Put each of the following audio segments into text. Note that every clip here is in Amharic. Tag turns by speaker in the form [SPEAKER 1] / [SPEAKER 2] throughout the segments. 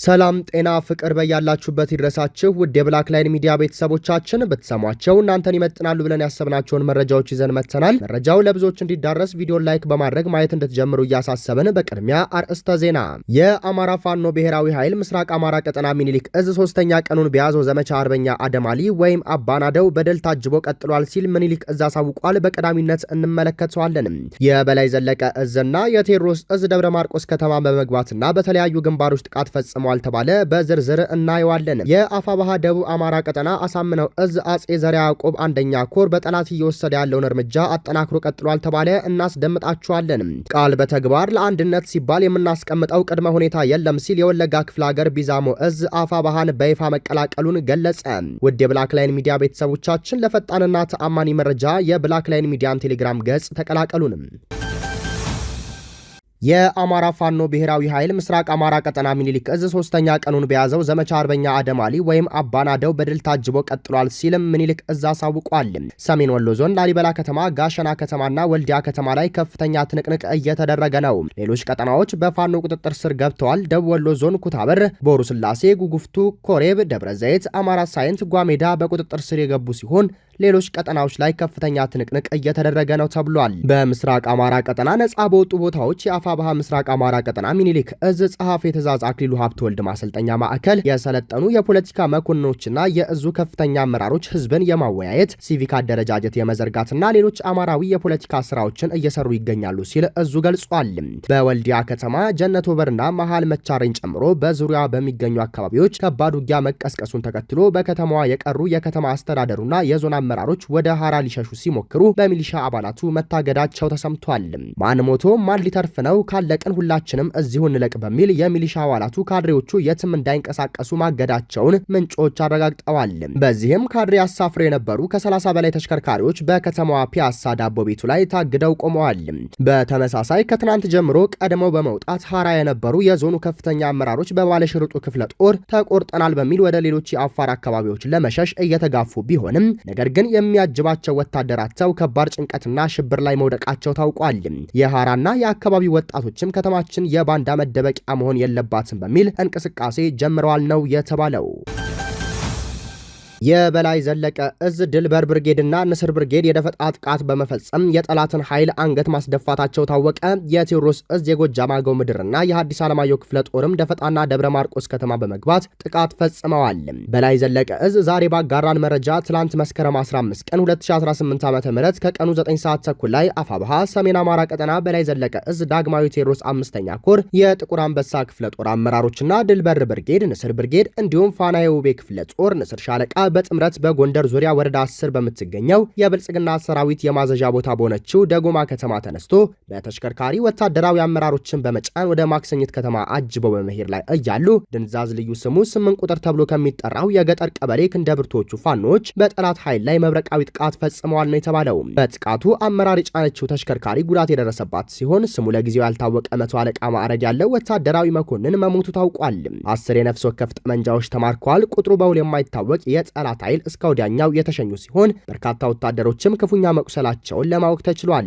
[SPEAKER 1] ሰላም ጤና ፍቅር በያላችሁበት ይድረሳችሁ ውድ የብላክ ላይን ሚዲያ ቤተሰቦቻችን በተሰሟቸው እናንተን ይመጥናሉ ብለን ያሰብናቸውን መረጃዎች ይዘን መጥተናል። መረጃው ለብዙዎች እንዲዳረስ ቪዲዮን ላይክ በማድረግ ማየት እንድትጀምሩ እያሳሰብን በቅድሚያ አርዕስተ ዜና። የአማራ ፋኖ ብሔራዊ ኃይል ምስራቅ አማራ ቀጠና ሚኒሊክ እዝ 3ኛ ቀኑን በያዘው ዘመቻ አርበኛ አደማሊ ወይም አባናደው በድል ታጅቦ ቀጥሏል ሲል ሚኒሊክ እዝ አሳውቋል። በቀዳሚነት እንመለከተዋለን። የበላይ ዘለቀ እዝና የቴዎድሮስ እዝ ደብረ ማርቆስ ከተማ በመግባትና በተለያዩ ግንባሮች ጥቃት ፈጽመዋል ተባለ። በዝርዝር እናየዋለን። የአፋባሃ ደቡብ አማራ ቀጠና አሳምነው እዝ አጼ ዘርዓ ያዕቆብ አንደኛ ኮር በጠላት እየወሰደ ያለውን እርምጃ አጠናክሮ ቀጥሏል ተባለ። እናስደምጣችኋለን። ቃል በተግባር ለአንድነት ሲባል የምናስቀምጠው ቅድመ ሁኔታ የለም ሲል የወለጋ ክፍለ ሀገር ቢዛሞ እዝ አፋባሃን በይፋ መቀላቀሉን ገለጸ። ውድ የብላክ ላይን ሚዲያ ቤተሰቦቻችን ለፈጣንና ተአማኒ መረጃ የብላክ ላይን ሚዲያን ቴሌግራም ገጽ ተቀላቀሉንም። የአማራ ፋኖ ብሔራዊ ኃይል ምስራቅ አማራ ቀጠና ሚኒሊክ እዝ 3ኛ ቀኑን በያዘው ዘመቻ አርበኛ አደማሊ ወይም አባናደው በድል ታጅቦ ቀጥሏል ሲልም ሚኒሊክ እዝ አሳውቋል። ሰሜን ወሎ ዞን ላሊበላ ከተማ፣ ጋሸና ከተማና ወልዲያ ከተማ ላይ ከፍተኛ ትንቅንቅ እየተደረገ ነው። ሌሎች ቀጠናዎች በፋኖ ቁጥጥር ስር ገብተዋል። ደቡብ ወሎ ዞን ኩታበር፣ ቦሩ ስላሴ፣ ጉጉፍቱ፣ ኮሬብ፣ ደብረ ዘይት፣ አማራ ሳይንት፣ ጓሜዳ በቁጥጥር ስር የገቡ ሲሆን ሌሎች ቀጠናዎች ላይ ከፍተኛ ትንቅንቅ እየተደረገ ነው ተብሏል። በምስራቅ አማራ ቀጠና ነጻ በወጡ ቦታዎች የአፋባሃ ምስራቅ አማራ ቀጠና ሚኒሊክ እዝ ጸሐፊ ትእዛዝ አክሊሉ ሀብተወልድ ማሰልጠኛ ማዕከል የሰለጠኑ የፖለቲካ መኮንኖችና የእዙ ከፍተኛ አመራሮች ህዝብን የማወያየት ሲቪክ አደረጃጀት የመዘርጋትና ሌሎች አማራዊ የፖለቲካ ስራዎችን እየሰሩ ይገኛሉ ሲል እዙ ገልጿል። በወልዲያ ከተማ ጀነት ወበርና መሃል መቻረኝ ጨምሮ በዙሪያ በሚገኙ አካባቢዎች ከባድ ውጊያ መቀስቀሱን ተከትሎ በከተማዋ የቀሩ የከተማ አስተዳደሩና የዞን አመራሮች ወደ ሐራ ሊሸሹ ሲሞክሩ በሚሊሻ አባላቱ መታገዳቸው ተሰምቷል። ማን ሞቶ ማን ሊተርፍ ነው? ካለቅን ሁላችንም እዚሁ እንለቅ በሚል የሚሊሻ አባላቱ ካድሬዎቹ የትም እንዳይንቀሳቀሱ ማገዳቸውን ምንጮች አረጋግጠዋል። በዚህም ካድሬ አሳፍረው የነበሩ ከ30 በላይ ተሽከርካሪዎች በከተማዋ ፒያሳ ዳቦ ቤቱ ላይ ታግደው ቆመዋል። በተመሳሳይ ከትናንት ጀምሮ ቀድመው በመውጣት ሐራ የነበሩ የዞኑ ከፍተኛ አመራሮች በባለሽርጡ ክፍለ ጦር ተቆርጠናል በሚል ወደ ሌሎች የአፋር አካባቢዎች ለመሸሽ እየተጋፉ ቢሆንም ነገር ግን የሚያጅባቸው ወታደራቸው ከባድ ጭንቀትና ሽብር ላይ መውደቃቸው ታውቋል። የሐራና የአካባቢው ወጣቶችም ከተማችን የባንዳ መደበቂያ መሆን የለባትም በሚል እንቅስቃሴ ጀምረዋል ነው የተባለው። የበላይ ዘለቀ እዝ ድልበር ብርጌድና ንስር ብርጌድ የደፈጣ ጥቃት በመፈጸም የጠላትን ኃይል አንገት ማስደፋታቸው ታወቀ። የቴዎድሮስ እዝ የጎጃም አገው ምድርና የሐዲስ ዓለማየሁ ክፍለ ጦርም ደፈጣና ደብረ ማርቆስ ከተማ በመግባት ጥቃት ፈጽመዋል። በላይ ዘለቀ እዝ ዛሬ ባጋራን መረጃ ትላንት መስከረም 15 ቀን 2018 ዓ.ም ከቀኑ 9 ሰዓት ተኩል ላይ አፋባሃ ሰሜን አማራ ቀጠና በላይ ዘለቀ እዝ ዳግማዊ ቴዎድሮስ 5ኛ ኮር የጥቁር አንበሳ ክፍለ ጦር አመራሮችና ድልበር ብርጌድ፣ ንስር ብርጌድ እንዲሁም ፋና የውቤ ክፍለ ጦር ንስር ሻለቃ በጥምረት በጎንደር ዙሪያ ወረዳ 10 በምትገኘው የብልጽግና ሰራዊት የማዘዣ ቦታ በሆነችው ደጎማ ከተማ ተነስቶ በተሽከርካሪ ወታደራዊ አመራሮችን በመጫን ወደ ማክሰኝት ከተማ አጅበው በመሄድ ላይ እያሉ ድንዛዝ ልዩ ስሙ 8 ቁጥር ተብሎ ከሚጠራው የገጠር ቀበሌ ክንደብርቶቹ ፋኖች በጠላት ኃይል ላይ መብረቃዊ ጥቃት ፈጽመዋል ነው የተባለው። በጥቃቱ አመራር የጫነችው ተሽከርካሪ ጉዳት የደረሰባት ሲሆን ስሙ ለጊዜው ያልታወቀ መቶ አለቃ ማዕረግ ያለው ወታደራዊ መኮንን መሞቱ ታውቋል። 10 የነፍስ ወከፍ ጠመንጃዎች ተማርከዋል። ቁጥሩ በውል የማይታወቅ የጠላት ኃይል እስከ ወዲያኛው የተሸኙ ሲሆን በርካታ ወታደሮችም ክፉኛ መቁሰላቸውን ለማወቅ ተችሏል።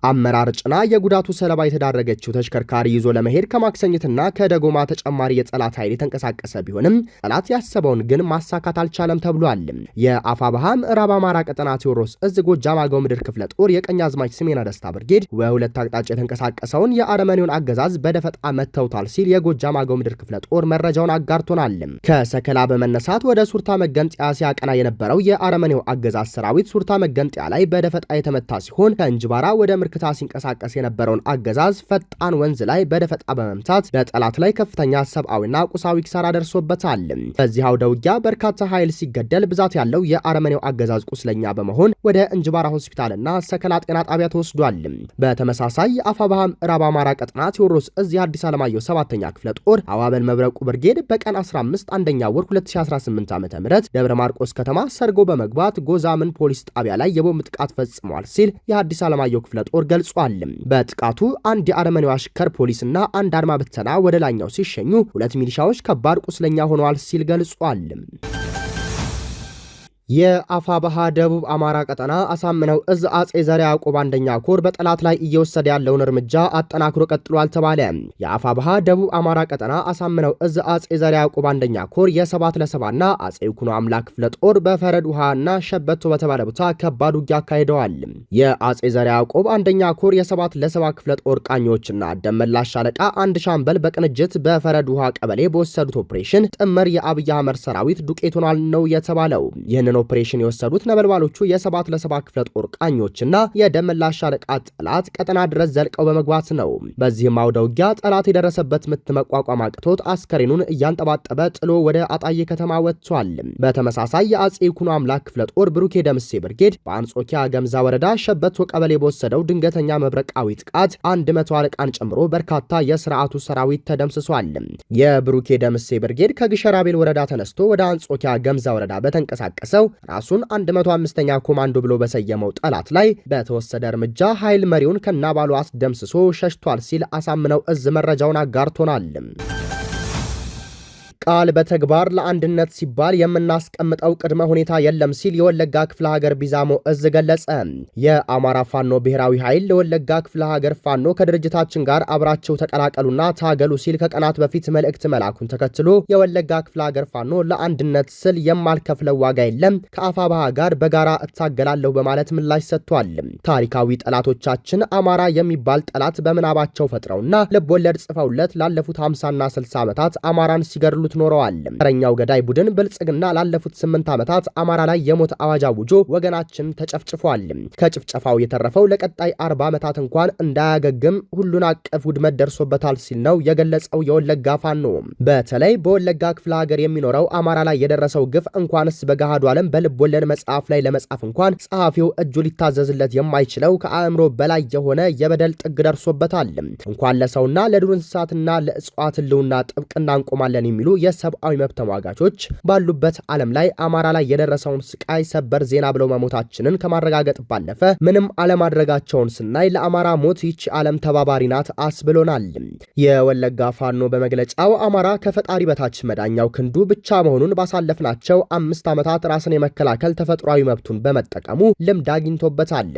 [SPEAKER 1] አመራር ጭና የጉዳቱ ሰለባ የተዳረገችው ተሽከርካሪ ይዞ ለመሄድ ከማክሰኝትና ከደጎማ ተጨማሪ የጠላት ኃይል የተንቀሳቀሰ ቢሆንም ጠላት ያሰበውን ግን ማሳካት አልቻለም ተብሏል። የአፋባሃ ምዕራብ አማራ ቀጠና ቴዎድሮስ እዝ ጎጃም አገው ምድር ክፍለ ጦር የቀኝ አዝማች ስሜና ደስታ ብርጌድ በሁለት አቅጣጫ የተንቀሳቀሰውን የአረመኔውን አገዛዝ በደፈጣ መተውታል ሲል የጎጃም አገው ምድር ክፍለ ጦር መረጃውን አጋርቶናል። ከሰከላ በመነሳት ወደ ሱርታ መገንጠያ ሲያቀና የነበረው የአረመኔው አገዛዝ ሰራዊት ሱርታ መገንጠያ ላይ በደፈጣ የተመታ ሲሆን ከእንጅባራ ወደ ምርክታ ሲንቀሳቀስ የነበረውን አገዛዝ ፈጣን ወንዝ ላይ በደፈጣ በመምታት በጠላት ላይ ከፍተኛ ሰብአዊና ቁሳዊ ኪሳራ ደርሶበታል። በዚህ አውደ ውጊያ በርካታ ኃይል ሲገደል ብዛት ያለው የአረመኔው አገዛዝ ቁስለኛ በመሆን ወደ እንጅባራ ሆስፒታልና ሰከላ ጤና ጣቢያ ተወስዷል። በተመሳሳይ የአፋባሃ ምዕራብ አማራ ቀጠና ቴዎድሮስ እዝ የሐዲስ ዓለማየሁ 7ኛ ክፍለ ጦር አዋበል መብረቁ ብርጌድ በቀን 15 አንደኛ ወር 2018 ዓ.ም ደብረ ማርቆስ ከተማ ሰርጎ በመግባት ጎዛምን ፖሊስ ጣቢያ ላይ የቦምብ ጥቃት ፈጽሟል ሲል የሐዲስ ዓለማየሁ ክፍለ ጦር ገልጿል። በጥቃቱ አንድ የአረመኔው አሽከር ፖሊስና አንድ አድማ ብተና ወደ ላይኛው ሲሸኙ 2 ሚሊሻዎች ከባድ ቁስለኛ ሆነዋል ሲል ገልጿል። የአፋብኃ ደቡብ አማራ ቀጠና አሳምነው እዝ አጼ ዘርዓ ያዕቆብ አንደኛ ኮር በጠላት ላይ እየወሰደ ያለውን እርምጃ አጠናክሮ ቀጥሏል ተባለ። የአፋብኃ ደቡብ አማራ ቀጠና አሳምነው እዝ አጼ ዘርዓ ያዕቆብ አንደኛ ኮር የ7 ለ7 እና አጼ ይኩኖ አምላክ ክፍለ ጦር በፈረድ ውሃ እና ሸበቶ በተባለ ቦታ ከባድ ውጊያ አካሂደዋል። የአጼ ዘርዓ ያዕቆብ አንደኛ ኮር የ7 ለ7 ክፍለ ጦር ቃኞችና ደመላሽ ሻለቃ አንድ ሻምበል በቅንጅት በፈረድ ውሃ ቀበሌ በወሰዱት ኦፕሬሽን ጥምር የአብይ አህመድ ሰራዊት ዱቄት ሆኗል ነው የተባለው። ይህንን ኦፕሬሽን የወሰዱት ነበልባሎቹ የ7 ለ7 ክፍለ ጦር ቃኞችና የደመላሽ ሻለቃ ጠላት ቀጠና ድረስ ዘልቀው በመግባት ነው። በዚህም አውደ ውጊያ ጠላት የደረሰበት ምት መቋቋም አቅቶት አስከሬኑን እያንጠባጠበ ጥሎ ወደ አጣዬ ከተማ ወጥቷል። በተመሳሳይ የአጼ ይኩኖ አምላክ ክፍለ ጦር ብሩኬ ደምሴ ብርጌድ በአንጾኪያ ገምዛ ወረዳ ሸበቶ ቀበሌ በወሰደው ድንገተኛ መብረቃዊ ጥቃት 100 አለቃን ጨምሮ በርካታ የስርዓቱ ሰራዊት ተደምስሷል። የብሩኬ ደምሴ ብርጌድ ከግሸራቤል ወረዳ ተነስቶ ወደ አንጾኪያ ገምዛ ወረዳ በተንቀሳቀሰው ራሱን 105ኛ ኮማንዶ ብሎ በሰየመው ጠላት ላይ በተወሰደ እርምጃ ኃይል መሪውን ከናባሉ አስደምስሶ ሸሽቷል ሲል አሳምነው እዝ መረጃውን አጋርቶናል። ቃል በተግባር ለአንድነት ሲባል የምናስቀምጠው ቅድመ ሁኔታ የለም ሲል የወለጋ ክፍለ ሀገር ቢዛሞ እዝ ገለጸ። የአማራ ፋኖ ብሔራዊ ኃይል ለወለጋ ክፍለ ሀገር ፋኖ ከድርጅታችን ጋር አብራቸው ተቀላቀሉና ታገሉ ሲል ከቀናት በፊት መልእክት መላኩን ተከትሎ የወለጋ ክፍለ ሀገር ፋኖ ለአንድነት ስል የማልከፍለው ዋጋ የለም ከአፋብኃ ጋር በጋራ እታገላለሁ በማለት ምላሽ ሰጥቷል። ታሪካዊ ጠላቶቻችን አማራ የሚባል ጠላት በምናባቸው ፈጥረውና ልቦለድ ጽፈውለት ላለፉት 50ና 60 ዓመታት አማራን ሲገድሉ ኖረዋል። ተረኛው ገዳይ ቡድን ብልጽግና ላለፉት 8 ዓመታት አማራ ላይ የሞት አዋጅ አውጆ ወገናችን ተጨፍጭፏል። ከጭፍጨፋው የተረፈው ለቀጣይ 40 ዓመታት እንኳን እንዳያገግም ሁሉን አቀፍ ውድመት ደርሶበታል ሲል ነው የገለጸው የወለጋ ፋኖ። በተለይ በወለጋ ክፍለ ሀገር የሚኖረው አማራ ላይ የደረሰው ግፍ እንኳንስ በገሃዱ ዓለም በልብ ወለድ መጽሐፍ ላይ ለመጻፍ እንኳን ጸሐፊው እጁ ሊታዘዝለት የማይችለው ከአእምሮ በላይ የሆነ የበደል ጥግ ደርሶበታል። እንኳን ለሰውና ለዱር እንስሳትና ለእጽዋት ህልውና ጥብቅና እንቆማለን የሚሉ የሰብአዊ መብት ተሟጋቾች ባሉበት ዓለም ላይ አማራ ላይ የደረሰውን ስቃይ ሰበር ዜና ብለው መሞታችንን ከማረጋገጥ ባለፈ ምንም አለማድረጋቸውን ስናይ ለአማራ ሞት ይቺ ዓለም ተባባሪ ናት አስብሎናል። የወለጋ ፋኖ በመግለጫው አማራ ከፈጣሪ በታች መዳኛው ክንዱ ብቻ መሆኑን ባሳለፍናቸው 5 ዓመታት ራስን የመከላከል ተፈጥሯዊ መብቱን በመጠቀሙ ልምድ አግኝቶበታል።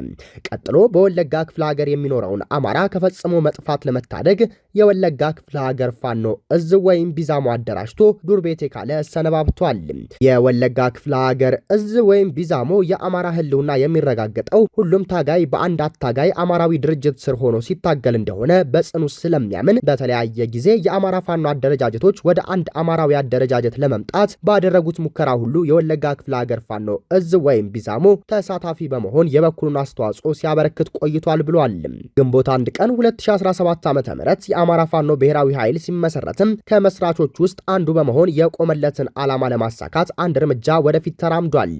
[SPEAKER 1] ቀጥሎ በወለጋ ክፍለ ሀገር የሚኖረውን አማራ ከፈጽሞ መጥፋት ለመታደግ የወለጋ ክፍለ ሀገር ፋኖ እዝ ወይም ቢዛሞ አደራጅቶ ዱር ቤቴ ካለ ሰነባብቷል። የወለጋ ክፍለ ሀገር እዝ ወይም ቢዛሞ የአማራ ህልውና የሚረጋገጠው ሁሉም ታጋይ በአንድ አታጋይ አማራዊ ድርጅት ስር ሆኖ ሲታገል እንደሆነ በጽኑ ስለሚያምን በተለያየ ጊዜ የአማራ ፋኖ አደረጃጀቶች ወደ አንድ አማራዊ አደረጃጀት ለመምጣት ባደረጉት ሙከራ ሁሉ የወለጋ ክፍለ ሀገር ፋኖ እዝ ወይም ቢዛሞ ተሳታፊ በመሆን የበኩሉን አስተዋጽኦ ሲያበረክት ቆይቷል ብሏል። ግንቦት 1 ቀን 2017 ዓ.ም የአማራ ፋኖ ብሔራዊ ኃይል ሲመሰረትም ከመስራቾች ውስጥ አንዱ በመሆን የቆመለትን ዓላማ ለማሳካት አንድ እርምጃ ወደፊት ተራምዷል።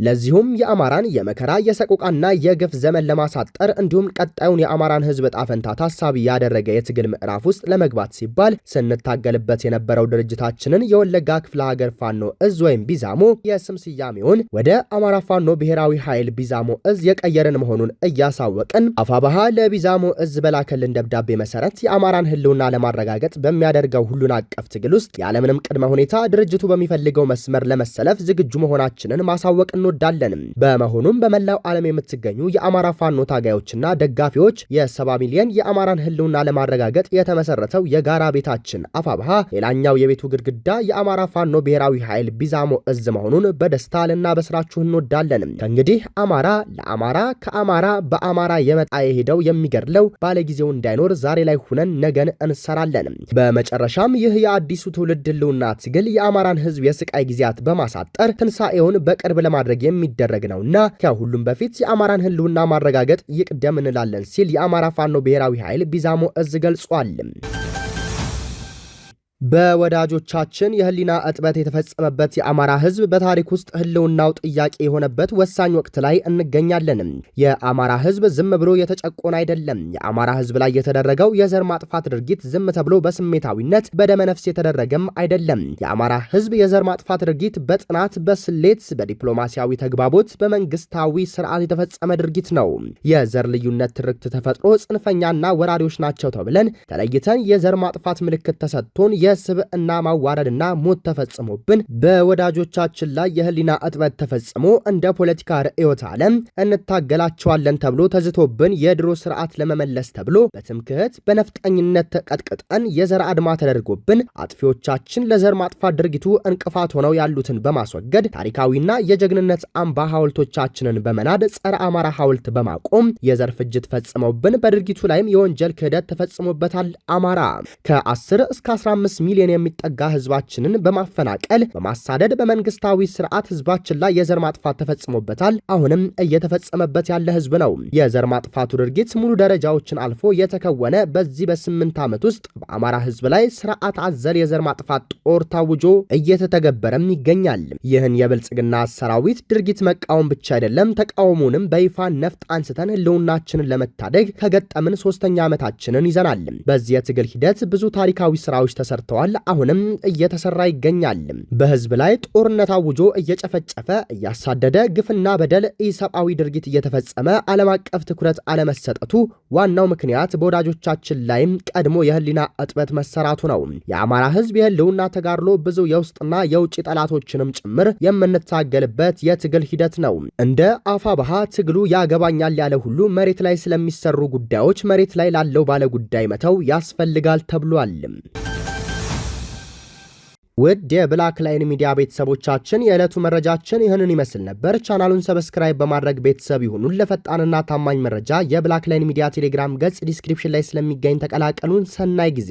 [SPEAKER 1] ለዚሁም የአማራን የመከራ የሰቆቃና የግፍ ዘመን ለማሳጠር እንዲሁም ቀጣዩን የአማራን ህዝብ ዕጣ ፈንታ ታሳቢ ያደረገ የትግል ምዕራፍ ውስጥ ለመግባት ሲባል ስንታገልበት የነበረው ድርጅታችንን የወለጋ ክፍለ ሀገር ፋኖ እዝ ወይም ቢዛሞ የስም ስያሜውን ወደ አማራ ፋኖ ብሔራዊ ኃይል ቢዛሞ እዝ የቀየርን መሆኑን እያሳወቅን አፋብኃ ለቢዛሞ እዝ በላከልን ደብዳቤ መሰረት የአማራን ህልውና ለማረጋገጥ በሚያደርገው ሁሉን አቀፍ ትግል ውስጥ ያለምንም ቅድመ ሁኔታ ድርጅቱ በሚፈልገው መስመር ለመሰለፍ ዝግጁ መሆናችንን ማሳወቅ እንወዳለን። በመሆኑም በመላው ዓለም የምትገኙ የአማራ ፋኖ ታጋዮችና ደጋፊዎች የ70 ሚሊዮን የአማራን ህልውና ለማረጋገጥ የተመሰረተው የጋራ ቤታችን አፋብኃ ሌላኛው የቤቱ ግድግዳ የአማራ ፋኖ ብሔራዊ ኃይል ቢዛሞ እዝ መሆኑን በደስታ ልናበስራችሁ እንወዳለን። ከእንግዲህ አማራ ለአማራ ከአማራ በአማራ የመጣ የሄደው የሚገድለው ባለጊዜው እንዳይኖር ዛሬ ላይ ሁነን ነገን እንሰራለን። በመጨረሻም ይህ የአዲሱ ትውልድ ህልውና ትግል የአማራን ህዝብ የስቃይ ጊዜያት በማሳጠር ትንሳኤውን በቅርብ ለማድረግ የሚደረግ ነውና ከሁሉም በፊት የአማራን ህልውና ማረጋገጥ ይቅደም እንላለን ሲል የአማራ ፋኖ ብሔራዊ ኃይል ቢዛሞ እዝ ገልጿል። በወዳጆቻችን የህሊና እጥበት የተፈጸመበት የአማራ ህዝብ በታሪክ ውስጥ ህልውናው ጥያቄ የሆነበት ወሳኝ ወቅት ላይ እንገኛለን። የአማራ ህዝብ ዝም ብሎ የተጨቆነ አይደለም። የአማራ ህዝብ ላይ የተደረገው የዘር ማጥፋት ድርጊት ዝም ተብሎ በስሜታዊነት በደመነፍስ የተደረገም አይደለም። የአማራ ህዝብ የዘር ማጥፋት ድርጊት በጥናት፣ በስሌት፣ በዲፕሎማሲያዊ ተግባቦት፣ በመንግስታዊ ስርዓት የተፈጸመ ድርጊት ነው። የዘር ልዩነት ትርክት ተፈጥሮ ጽንፈኛና ወራሪዎች ናቸው ተብለን ተለይተን የዘር ማጥፋት ምልክት ተሰጥቶን የስብዕና ማዋረድና ሞት ተፈጽሞብን በወዳጆቻችን ላይ የህሊና እጥበት ተፈጽሞ እንደ ፖለቲካ ርዕዮተ ዓለም እንታገላቸዋለን ተብሎ ተዝቶብን የድሮ ስርዓት ለመመለስ ተብሎ በትምክህት በነፍጠኝነት ተቀጥቅጠን የዘር አድማ ተደርጎብን አጥፊዎቻችን ለዘር ማጥፋት ድርጊቱ እንቅፋት ሆነው ያሉትን በማስወገድ ታሪካዊና የጀግንነት አምባ ሐውልቶቻችንን በመናድ ጸረ አማራ ሐውልት በማቆም የዘር ፍጅት ፈጽመውብን በድርጊቱ ላይም የወንጀል ክህደት ተፈጽሞበታል። አማራ ከ10 እስከ 15 ሚሊዮን የሚጠጋ ህዝባችንን በማፈናቀል በማሳደድ በመንግስታዊ ስርዓት ህዝባችን ላይ የዘር ማጥፋት ተፈጽሞበታል። አሁንም እየተፈጸመበት ያለ ህዝብ ነው። የዘር ማጥፋቱ ድርጊት ሙሉ ደረጃዎችን አልፎ የተከወነ በዚህ በ8 ዓመት ውስጥ በአማራ ህዝብ ላይ ስርዓት አዘል የዘር ማጥፋት ጦር ታውጆ እየተተገበረም ይገኛል። ይህን የብልጽግና ሰራዊት ድርጊት መቃወም ብቻ አይደለም፣ ተቃውሞንም በይፋ ነፍጥ አንስተን ህልውናችንን ለመታደግ ከገጠምን 3ኛ ዓመታችንን ይዘናል። በዚህ የትግል ሂደት ብዙ ታሪካዊ ስራዎች ተሰርተዋል። አሁንም እየተሰራ ይገኛል። በህዝብ ላይ ጦርነት አውጆ እየጨፈጨፈ እያሳደደ ግፍና በደል ኢሰብአዊ ድርጊት እየተፈጸመ ዓለም አቀፍ ትኩረት አለመሰጠቱ ዋናው ምክንያት በወዳጆቻችን ላይም ቀድሞ የህሊና እጥበት መሰራቱ ነው። የአማራ ህዝብ የህልውና ተጋድሎ ብዙ የውስጥና የውጭ ጠላቶችንም ጭምር የምንታገልበት የትግል ሂደት ነው። እንደ አፋብኃ ትግሉ ያገባኛል ያለ ሁሉ መሬት ላይ ስለሚሰሩ ጉዳዮች መሬት ላይ ላለው ባለ ጉዳይ መተው ያስፈልጋል ተብሏል። ውድ የብላክ ላይን ሚዲያ ቤተሰቦቻችን የዕለቱ መረጃችን ይህንን ይመስል ነበር። ቻናሉን ሰብስክራይብ በማድረግ ቤተሰብ ይሁኑን። ለፈጣንና ታማኝ መረጃ የብላክ ላይን ሚዲያ ቴሌግራም ገጽ ዲስክሪፕሽን ላይ ስለሚገኝ ተቀላቀሉን። ሰናይ ጊዜ